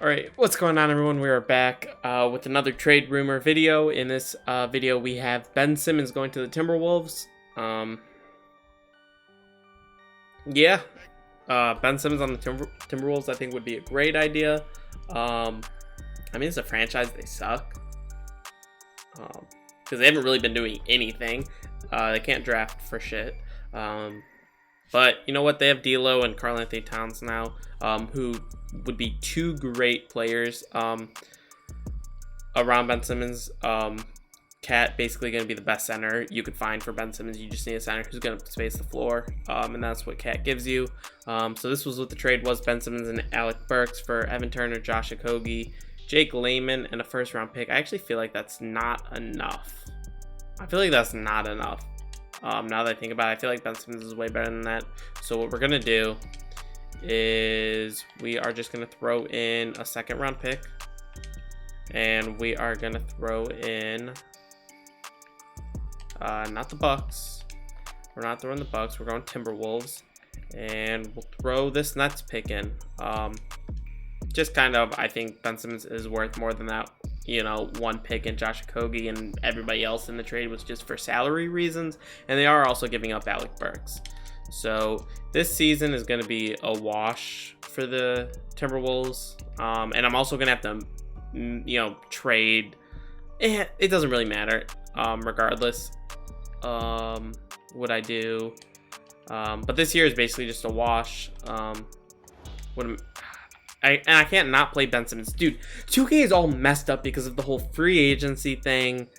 All right, what's going on, everyone? We are back with another trade rumor video. In this video, we have Ben Simmons going to the Timberwolves. Yeah, Ben Simmons on the Timberwolves, I think, would be a great idea. I mean, it's a franchise; they suck because they haven't really been doing anything. They can't draft for shit. But you know what? They have D'Lo and Karl-Anthony Towns now, who would be two great players around Ben Simmons. Cat basically going to be the best center you could find for Ben Simmons. You just need a center who's going to space the floor, and that's what Cat gives you. So this was what the trade was: Ben Simmons and Alec Burks for Evan Turner, Josh Okogie, Jake Layman, and a first-round pick. I actually feel like that's not enough. Now that I think about it, I feel like Ben Simmons is way better than that. So what we're going to do is we are just going to throw in a second-round pick. And we are going to throw in... not the Bucks. We're not throwing the Bucks. We're going Timberwolves. And we'll throw this Nets pick in. Just kind of, I think Ben Simmons is worth more than that. You know, one pick in Josh Okogie, and everybody else in the trade was just for salary reasons. And they are also giving up Alec Burks. So this season is going to be a wash for the Timberwolves. And I'm also going to have to, you know, trade. It doesn't really matter, regardless. What I do. But this year is basically just a wash. I can't not play Ben Simmons. Dude, 2K is all messed up because of the whole free agency thing.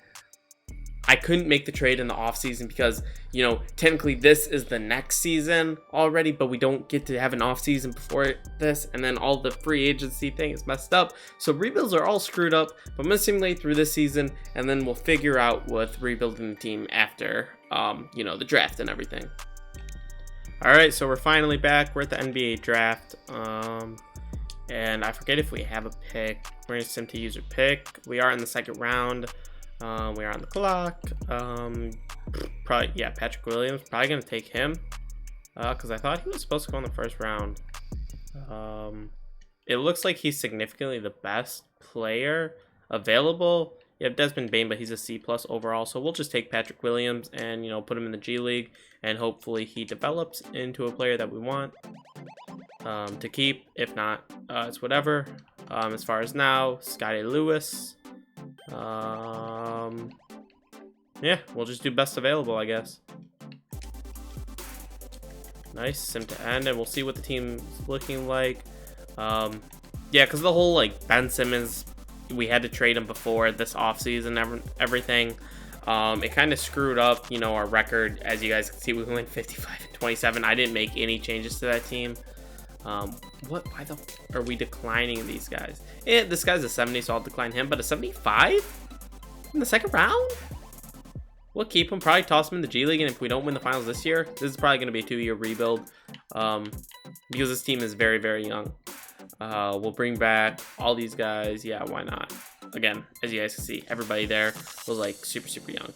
I couldn't make the trade in the offseason because, you know, technically this is the next season already, but we don't get to have an offseason before this, and then all the free agency thing is messed up. So rebuilds are all screwed up, but I'm going to simulate through this season, and then we'll figure out with rebuilding the team after, you know, the draft and everything. All right, so we're finally back. We're at the NBA draft. And I forget if we have a pick. We're going to sim to user pick. We are in the second round. We are on the clock. Probably, yeah, Patrick Williams. Probably going to take him. Because I thought he was supposed to go in the first round. It looks like he's significantly the best player available. Yeah, Desmond Bane, but he's a C+ overall. So we'll just take Patrick Williams and, you know, put him in the G League. And hopefully he develops into a player that we want to keep. If not, it's whatever. As far as now, Scotty Lewis. Yeah, we'll just do best available, I guess. Nice, sim to end, and we'll see what the team's looking like. Yeah, because the whole, like, Ben Simmons, we had to trade him before this offseason, everything. It kind of screwed up, you know, our record. As you guys can see, we went 55-27. I didn't make any changes to that team. Why the are we declining these guys? This guy's a 70, so I'll decline him, but a 75 in the second round? We'll keep him, probably toss him in the G League, and if we don't win the finals this year, this is probably going to be a 2-year rebuild, because this team is very, very young. We'll bring back all these guys. Yeah, why not? Again, as you guys can see, everybody there was like super, super young.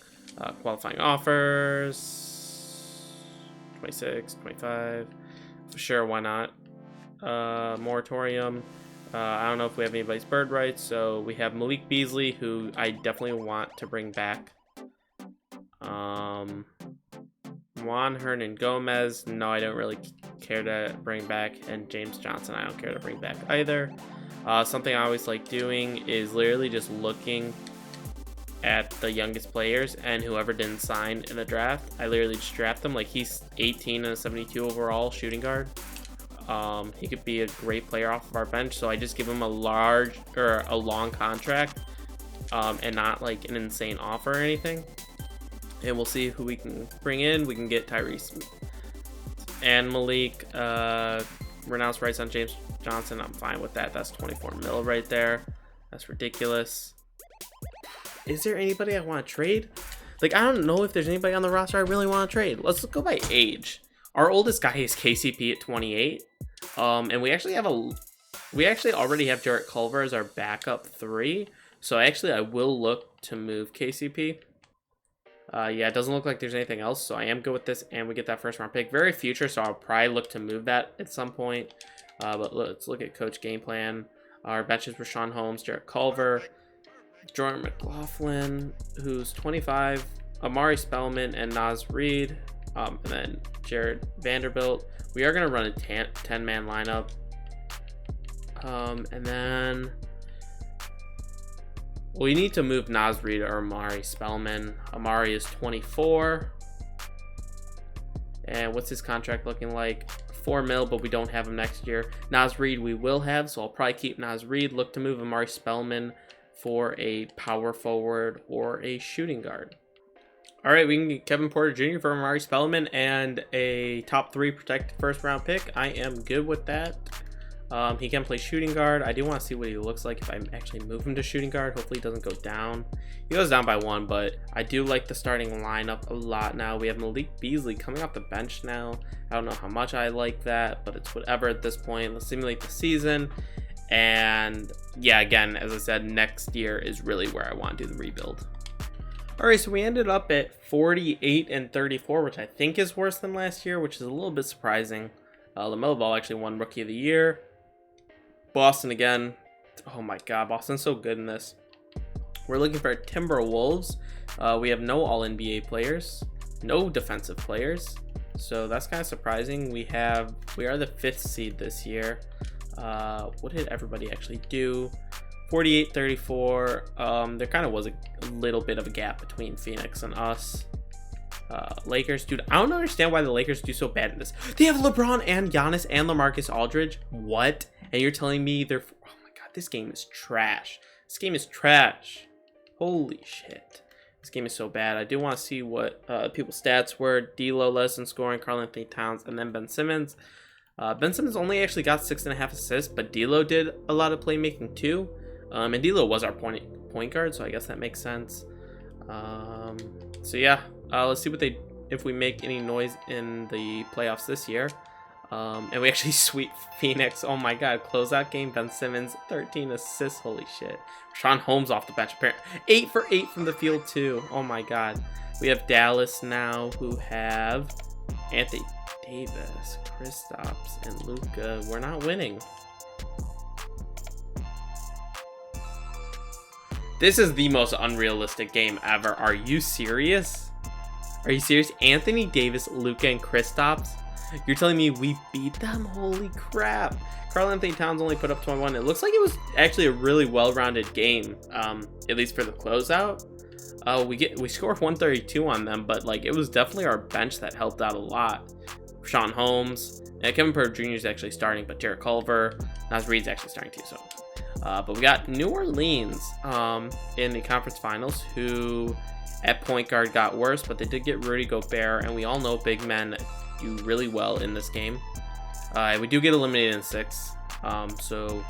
Qualifying offers, 26, 25, for sure, why not? Moratorium. I don't know if we have anybody's bird rights, so we have Malik Beasley, who I definitely want to bring back. Juan Hernan Gomez, no, I don't really care to bring back, and James Johnson, I don't care to bring back either. Something I always like doing is literally just looking at the youngest players, and whoever didn't sign in the draft, I literally just draft them. Like, he's 18 and a 72 overall shooting guard. He could be a great player off of our bench, so I just give him a long contract, and not like an insane offer or anything. And we'll see who we can bring in. We can get Tyrese and Malik. Renounce rights on James Johnson. I'm fine with that. That's 24 mil right there. That's ridiculous. Is there anybody I want to trade? Like, I don't know if there's anybody on the roster I really want to trade. Let's go by age. Our oldest guy is KCP at 28. And we actually already have Jarrett Culver as our backup 3. So I will look to move KCP. Yeah, it doesn't look like there's anything else, so I am good with this, and we get that first round pick. Very future, so I'll probably look to move that at some point. But let's look at coach game plan. Our benches were Sean Holmes, Jarrett Culver, Jordan McLaughlin, who's 25, Amari Spellman, and Naz Reid, and then Jared Vanderbilt. We are going to run a 10-man lineup. And then we need to move Naz Reid or Amari Spellman. Amari is 24. And what's his contract looking like? $4 million, but we don't have him next year. Naz Reid we will have, so I'll probably keep Naz Reid. Look to move Amari Spellman for a power forward or a shooting guard. All right, we can get Kevin Porter Jr. for Amari Spellman and a top 3 protected first-round pick. I am good with that. He can play shooting guard. I do want to see what he looks like if I actually move him to shooting guard. Hopefully he doesn't go down. He goes down by 1, but I do like the starting lineup a lot now. We have Malik Beasley coming off the bench now. I don't know how much I like that, but it's whatever at this point. Let's simulate the season. And yeah, again, as I said, next year is really where I want to do the rebuild. All right, so we ended up at 48-34, which I think is worse than last year, which is a little bit surprising. LaMelo Ball actually won Rookie of the Year. Boston again. Oh my God, Boston's so good in this. We're looking for Timberwolves. We have no All-NBA players, no defensive players, so that's kind of surprising. We are the 5th seed this year. What did everybody actually do? 48-34. There kind of was a little bit of a gap between Phoenix and us. Lakers, dude, I don't understand why the Lakers do so bad in this. They have LeBron and Giannis and LaMarcus Aldridge. What? And you're telling me they're... Oh my God, this game is trash. This game is trash. Holy shit. This game is so bad. I do want to see what people's stats were. D'Lo less in scoring, karl-Anthony Towns, and then Ben Simmons. Ben Simmons only actually got 6.5 assists, but D'Lo did a lot of playmaking too. And D'Lo was our point guard, so I guess that makes sense. So yeah, let's see if we make any noise in the playoffs this year. And we actually sweep Phoenix. Oh my God, closeout game. Ben Simmons, 13 assists. Holy shit. Sean Holmes off the bench. 8 for 8 from the field too. Oh my God. We have Dallas now, who have Anthony Davis, Kristaps, and Luka. We're not winning. This is the most unrealistic game ever. Are you serious? Are you serious? Anthony Davis, Luka, and Kristaps? You're telling me we beat them? Holy crap. Karl-Anthony Towns only put up 21. It looks like it was actually a really well-rounded game, at least for the closeout. We scored 132 on them, but like it was definitely our bench that helped out a lot. Sean Holmes, and Kevin Porter Jr. is actually starting, but Jarrett Culver, Naz Reid's actually starting too. So, but we got New Orleans in the conference finals, who at point guard got worse, but they did get Rudy Gobert, and we all know big men do really well in this game. We do get eliminated in 6, so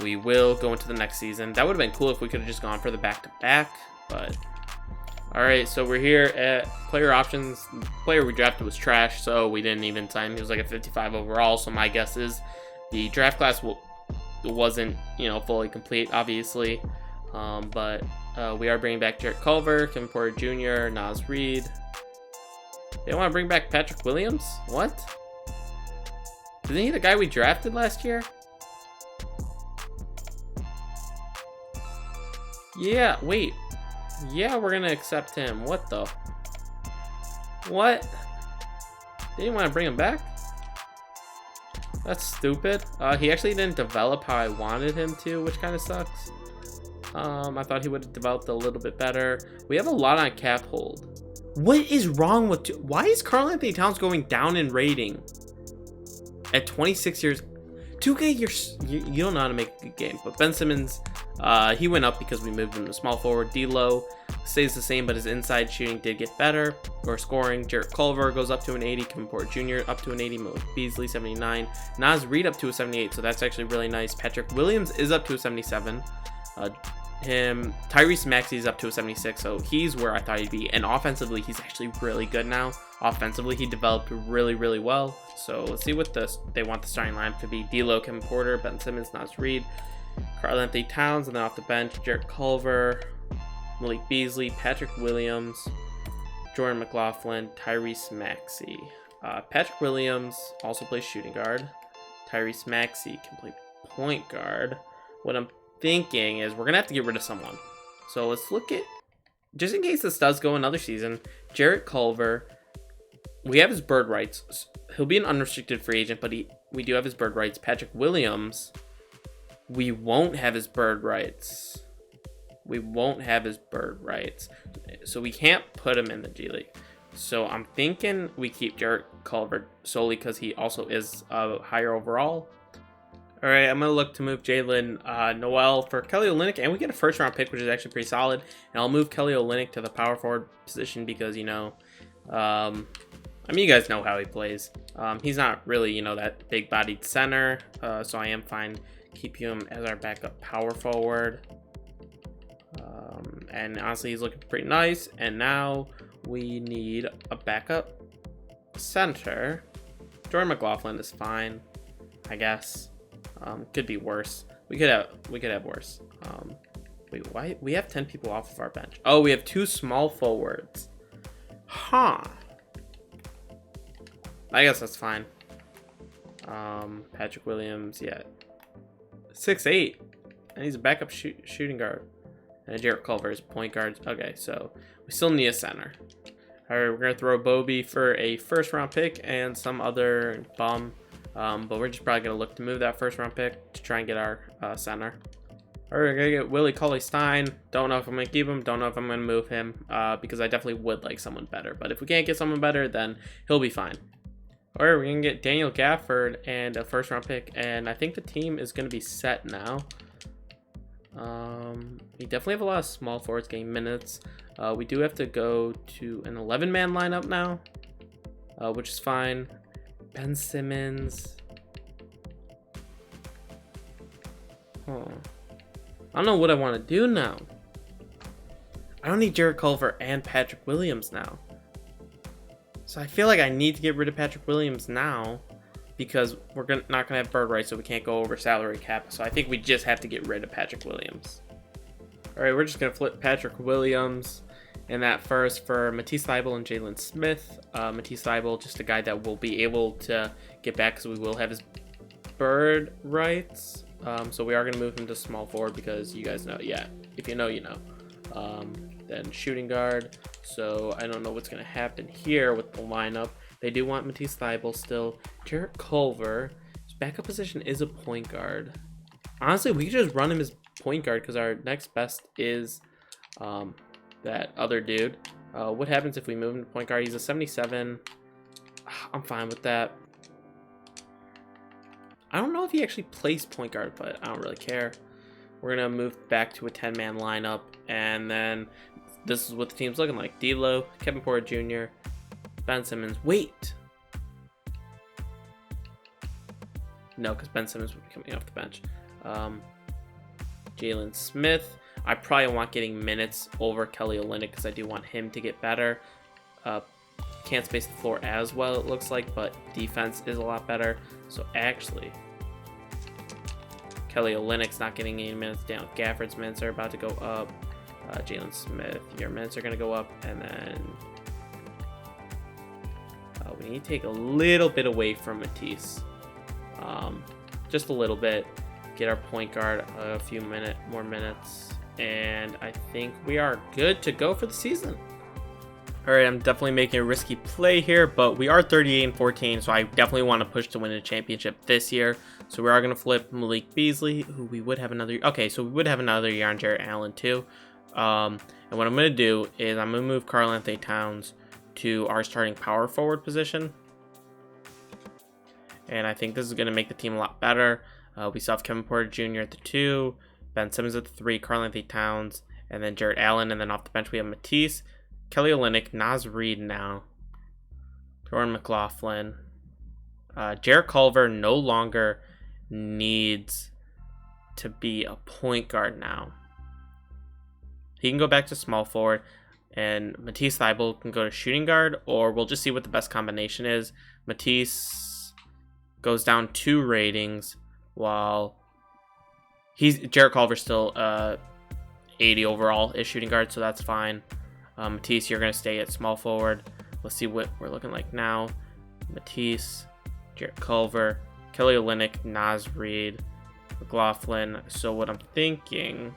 we will go into the next season. That would have been cool if we could have just gone for the back-to-back, but all right, so we're here at player options. The player we drafted was trash, so we didn't even sign. He was like a 55 overall, so my guess is the draft class wasn't, fully complete, obviously. But we are bringing back Jarrett Culver, Kevin Porter Jr., Naz Reid. They want to bring back Patrick Williams? What? Isn't he the guy we drafted last year? Yeah, wait. Yeah, we're going to accept him. What the? What? They didn't want to bring him back? That's stupid. He actually didn't develop how I wanted him to, which kind of sucks. I thought he would have developed a little bit better. We have a lot on cap hold. What is wrong with... Why is Karl-Anthony Towns going down in rating? At 26 years... 2K, you don't know how to make a good game. But Ben Simmons, he went up because we moved him to small forward. D'Lo stays the same, but his inside shooting did get better. Or scoring. Jarrett Culver goes up to an 80. Kevin Porter Jr. up to an 80. Malik Beasley, 79. Naz Reid up to a 78, so that's actually really nice. Patrick Williams is up to a 77. Tyrese Maxey is up to a 76, so he's where I thought he'd be. And offensively, he's actually really good now. Offensively, he developed really, really well. So let's see what they want the starting lineup to be. D'Lo, Kevin Porter, Ben Simmons, Naz Reid, karl-Anthony Towns, and then off the bench, Jarrett Culver, Malik Beasley, Patrick Williams, Jordan McLaughlin, Tyrese Maxey. Patrick Williams also plays shooting guard. Tyrese Maxey can play point guard. what I'm thinking is we're gonna have to get rid of someone. So let's look at, just in case this does go another season, Jarrett Culver. We have his bird rights. He'll be an unrestricted free agent, but we do have his bird rights. Patrick Williams, we won't have his bird rights. We won't have his bird rights. So we can't put him in the G League. So I'm thinking we keep Jarrett Culver solely because he also is higher overall. All right, I'm going to look to move Jalen Noel for Kelly Olynyk, and we get a first-round pick, which is actually pretty solid. And I'll move Kelly Olynyk to the power forward position because, you know, I mean, you guys know how he plays. He's not really, you know, that big-bodied center, so I am fine keeping him as our backup power forward. And honestly, he's looking pretty nice. And now we need a backup center. Jordan McLaughlin is fine, I guess. Could be worse. We could have worse. Wait, why? We have 10 people off of our bench. Oh, we have 2 small forwards. Huh. I guess that's fine. Patrick Williams, yeah. 6'8", and he's a backup shooting guard. And Jarrett Culver is point guard. Okay, so we still need a center. All right, we're gonna throw Bobby for a first-round pick and some other bum. But we're just probably gonna look to move that first-round pick to try and get our center. All right, we're gonna get Willie Cauley-Stein. Don't know if I'm gonna keep him. Don't know if I'm gonna move him because I definitely would like someone better. But if we can't get someone better, then he'll be fine. All right, we're gonna get Daniel Gafford and a first-round pick, and I think the team is gonna be set now. We definitely have a lot of small forwards getting minutes. We do have to go to an 11-man lineup now, which is fine. Ben Simmons. I don't know what I want to do now. I don't need Jarrett Culver and Patrick Williams now. So I feel like I need to get rid of Patrick Williams now because we're not going to have bird rights, so we can't go over salary cap. So I think we just have to get rid of Patrick Williams. All right, we're just going to flip Patrick Williams in that first for Matisse Thybulle and Jalen Smith. Matisse Thybulle, just a guy that will be able to get back because we will have his bird rights. So we are going to move him to small forward because you guys know, yeah, if you know, you know. Then shooting guard. So I don't know what's going to happen here with the lineup. They do want Matisse Thybulle still. Jarrett Culver, his backup position is a point guard. Honestly, we could just run him as point guard because our next best is that other dude. What happens if we move him to point guard? He's a 77. I'm fine with that. I don't know if he actually plays point guard, but I don't really care. We're going to move back to a 10-man lineup, and then this is what the team's looking like. D'Lo, Kevin Porter Jr., Ben Simmons. Wait! No, because Ben Simmons will be coming off the bench. Jalen Smith. I probably want getting minutes over Kelly Olynyk because I do want him to get better. Can't space the floor as well, it looks like, but defense is a lot better. So actually, Kelly Olynyk's not getting any minutes down. Gafford's minutes are about to go up. Jalen Smith, your minutes are going to go up. And then we need to take a little bit away from Matisse. Just a little bit. Get our point guard a few more minutes. And I think we are good to go for the season. All right, I'm definitely making a risky play here, but we are 38-14, so I definitely want to push to win a championship this year. So we are going to flip Malik Beasley, who we would have another. Okay, so we would have another year on Jarrett Allen too. And what I'm going to do is I'm going to move Karl-Anthony Towns to our starting power forward position. And I think this is going to make the team a lot better. We still have Kevin Porter Jr. at the 2, Ben Simmons at the 3, Karl-Anthony Towns, and then Jarrett Allen. And then off the bench we have Matisse, Kelly Olynyk, Naz Reid now, Jordan McLaughlin. Jarrett Culver no longer needs to be a point guard now. He can go back to small forward, and Matisse Thybulle can go to shooting guard, or we'll just see what the best combination is. Matisse goes down 2 ratings, while Jarrett Culver's still 80 overall is shooting guard, so that's fine. Matisse, you're going to stay at small forward. Let's see what we're looking like now. Matisse, Jarrett Culver, Kelly Olynyk, Naz Reid. McLaughlin. So what I'm thinking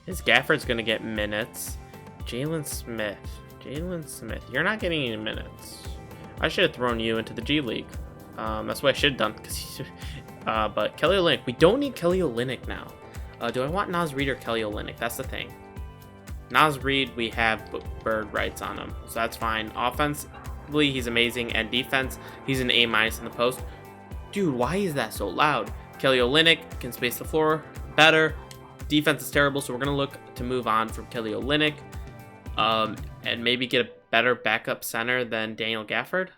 is Gafford's going to get minutes. Jalen Smith, you're not getting any minutes. I should have thrown you into the G League. That's what I should have done. But Kelly Olynyk, we don't need Kelly Olynyk now. Do I want Naz Reid or Kelly Olynyk? That's the thing. Naz Reid, we have bird rights on him, so that's fine. Offensively, he's amazing, and defense, he's an A- in the post. Dude, why is that so loud? Kelly Olynyk can space the floor better. Defense is terrible, so we're going to look to move on from Kelly Olynyk and maybe get a better backup center than Daniel Gafford.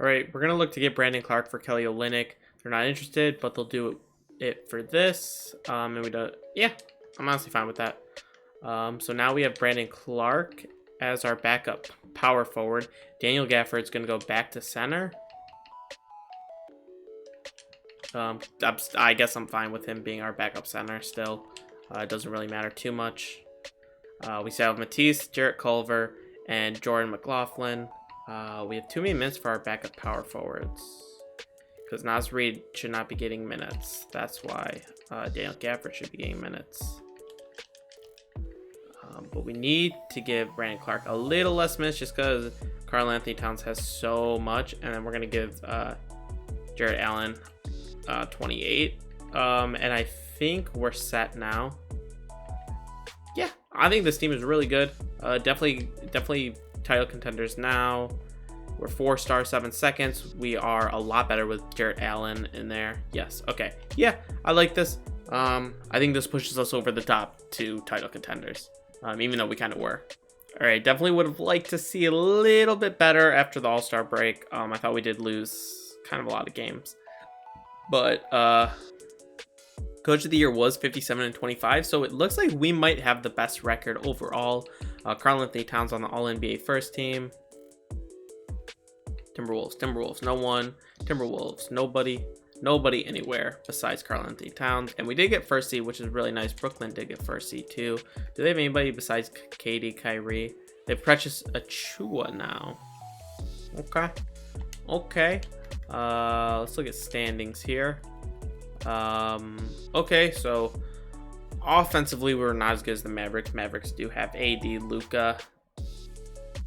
All right, we're going to look to get Brandon Clark for Kelly Olynyk. They're not interested, but they'll do it for this. And we don't, yeah, I'm honestly fine with that. So now we have Brandon Clark as our backup power forward. Daniel Gafford's going to go back to center. I guess I'm fine with him being our backup center still. It doesn't really matter too much. We still have Matisse, Jarrett Culver, and Jordan McLaughlin. We have too many minutes for our backup power forwards, because Naz Reid should not be getting minutes. That's why Daniel Gafford should be getting minutes. But we need to give Brandon Clark a little less minutes just because Karl-Anthony Towns has so much. And then we're going to give Jarrett Allen 28. And I think we're set now. Yeah, I think this team is really good. Definitely title contenders now. We're 4-star, 7 seconds. We are a lot better with Jarrett Allen in there. Yes, okay. Yeah, I like this. I think this pushes us over the top to title contenders. Even though we kind of were. All right, definitely would have liked to see a little bit better after the All-Star break. I thought we did lose kind of a lot of games. But Coach of the Year was 57-25, so it looks like we might have the best record overall. Karl-Anthony Towns on the All-NBA first team. Timberwolves, no one. Timberwolves, nobody anywhere besides Karl-Anthony Towns. And we did get first seed, which is really nice. Brooklyn did get first seed too. Do they have anybody besides Katie, Kyrie? They have Precious Achua now. Okay. Let's look at standings here. Okay, so offensively we were not as good as the Mavericks. Mavericks do have AD, Luka,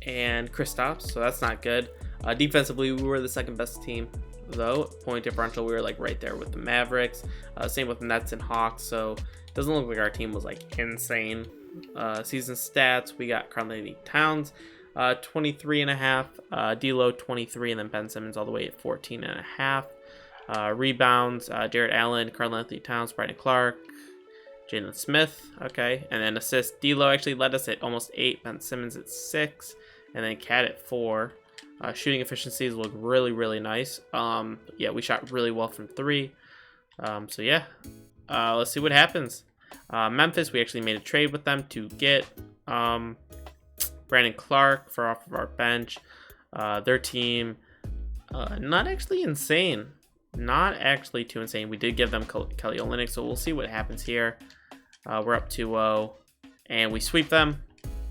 and Kristaps, so that's not good. Defensively, we were the second best team, though. Point differential, we were like right there with the Mavericks. Same with Nets and Hawks, so it doesn't look like our team was like insane. Season stats, we got Karl-Anthony Towns 23.5, D'Lo 23, and then Ben Simmons all the way at 14.5. Rebounds, Jarrett Allen, Karl-Anthony Towns, Brandon Clark, Jalen Smith, okay, and then assists. D'Lo actually led us at almost 8, Ben Simmons at 6, and then Cat at 4. Shooting efficiencies look really nice. Yeah, we shot really well from 3. So yeah, let's see what happens. Memphis, we actually made a trade with them to get Brandon Clark for off of our bench. Their team, not actually insane. Not actually too insane. We did give them Kelly Olynyk, so we'll see what happens here. We're up 2-0, and we sweep them.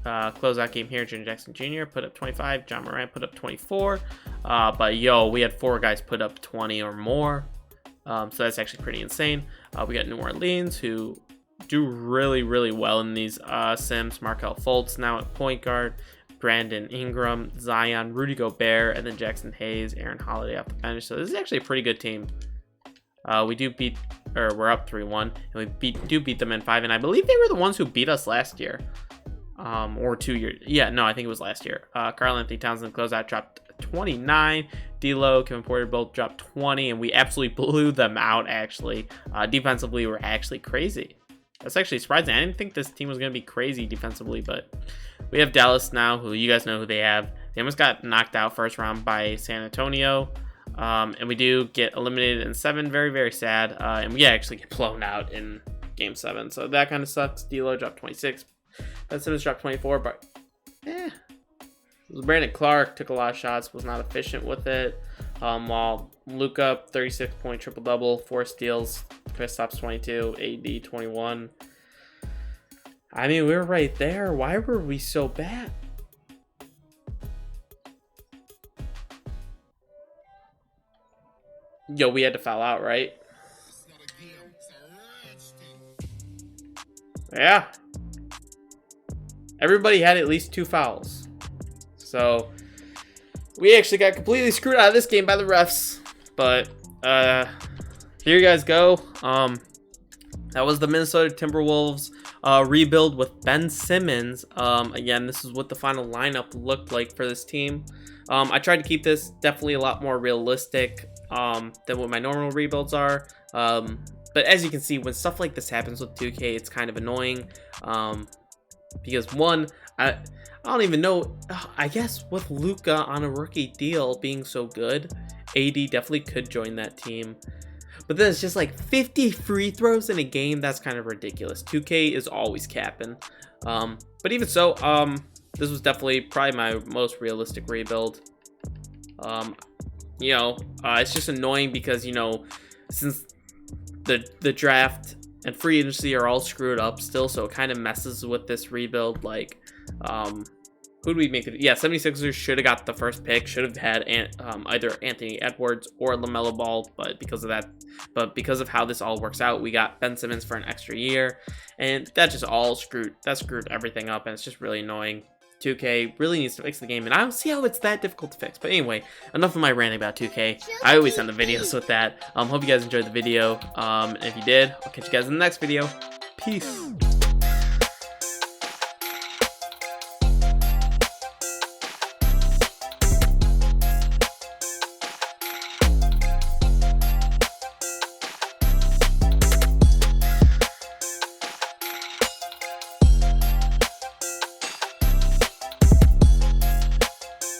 Closeout game here, Jaren Jackson Jr. put up 25, John Morant put up 24. But yo, we had 4 guys put up 20 or more. So that's actually pretty insane. We got New Orleans, who do really well in these sims. Markelle Fultz now at point guard. Brandon Ingram, Zion, Rudy Gobert, and then Jackson Hayes, Aaron Holiday off the bench. So this is actually a pretty good team. We do beat, or we're up 3-1, and we do beat them in 5. And I believe they were the ones who beat us last year. Or 2 years. Yeah, no, I think it was last year. Karl-Anthony Towns and closeout dropped 29. D'Lo, Kevin Porter both dropped 20, and we absolutely blew them out, actually. Defensively, we're actually crazy. That's actually surprising. I didn't think this team was going to be crazy defensively, but we have Dallas now, who you guys know who they have. They almost got knocked out first round by San Antonio. And we do get eliminated in 7. Very sad. And we actually get blown out in game 7. So that kind of sucks. D'Lo dropped 26. Ben Simmons dropped 24, but Brandon Clark took a lot of shots, was not efficient with it. While Luka, 36-point triple-double, 4 steals, Kristaps 22, AD 21. I mean, we were right there. Why were we so bad? Yo, we had to foul out, right? Yeah. Everybody had at least 2 fouls. So we actually got completely screwed out of this game by the refs. But here you guys go. That was the Minnesota Timberwolves rebuild with Ben Simmons. Again, this is what the final lineup looked like for this team. I tried to keep this definitely a lot more realistic than what my normal rebuilds are. But as you can see, when stuff like this happens with 2K, it's kind of annoying. Because one, I don't even know. I guess with Luka on a rookie deal being so good, AD definitely could join that team. But then it's just like 50 free throws in a game. That's kind of ridiculous. 2K is always capping. But even so, this was definitely probably my most realistic rebuild. It's just annoying because, since the draft and free agency are all screwed up still, so it kind of messes with this rebuild. Like, who do we make it? Yeah, 76ers should have got the first pick, should have had either Anthony Edwards or LaMelo Ball, but because of how this all works out, we got Ben Simmons for an extra year, and that just all screwed everything up, and it's just really annoying. 2K really needs to fix the game, and I don't see how it's that difficult to fix. But anyway, enough of my ranting about 2K. I always end the videos with that. Hope you guys enjoyed the video. And if you did, I'll catch you guys in the next video. Peace.